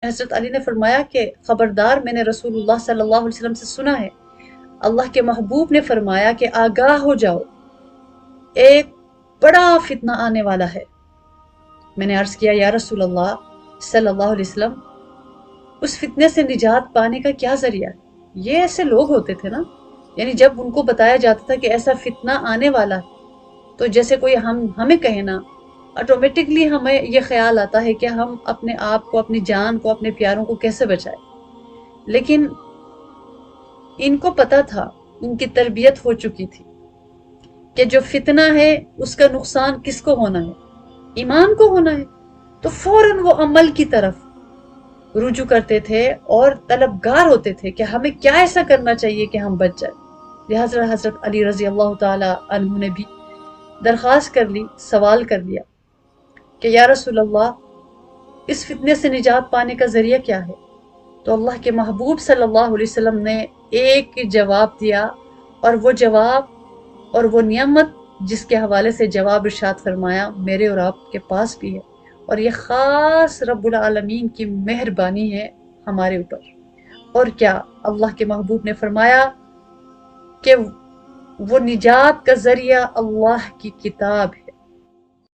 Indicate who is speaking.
Speaker 1: حضرت علی نے فرمایا کہ خبردار، میں نے رسول اللہ صلی اللہ علیہ وسلم سے سنا ہے، اللہ کے محبوب نے فرمایا کہ آگاہ ہو جاؤ، ایک بڑا فتنہ آنے والا ہے۔ میں نے عرض کیا یا رسول اللہ صلی اللہ علیہ وسلم، اس فتنے سے نجات پانے کا کیا ذریعہ ہے؟ یہ ایسے لوگ ہوتے تھے نا، یعنی جب ان کو بتایا جاتا تھا کہ ایسا فتنہ آنے والا ہے، تو جیسے کوئی ہمیں کہے نا، آٹومیٹکلی ہمیں یہ خیال آتا ہے کہ ہم اپنے آپ کو، اپنی جان کو، اپنے پیاروں کو کیسے بچائیں۔ لیکن ان کو پتا تھا، ان کی تربیت ہو چکی تھی کہ جو فتنہ ہے اس کا نقصان کس کو ہونا ہے؟ ایمان کو ہونا ہے۔ تو فوراً وہ عمل کی طرف رجوع کرتے تھے اور طلبگار ہوتے تھے کہ ہمیں کیا ایسا کرنا چاہیے کہ ہم بچ جائیں۔ لہٰذا حضرت علی رضی اللہ تعالی عنہ نے بھی درخواست کر لی، سوال کر لیا کہ یا رسول اللہ، اس فتنے سے نجات پانے کا ذریعہ کیا ہے؟ تو اللہ کے محبوب صلی اللہ علیہ وسلم نے ایک جواب دیا، اور وہ جواب اور وہ نعمت جس کے حوالے سے جواب ارشاد فرمایا میرے اور آپ کے پاس بھی ہے، اور یہ خاص رب العالمین کی مہربانی ہے ہمارے اوپر۔ اور کیا اللہ کے محبوب نے فرمایا کہ وہ نجات کا ذریعہ اللہ کی کتاب ہے۔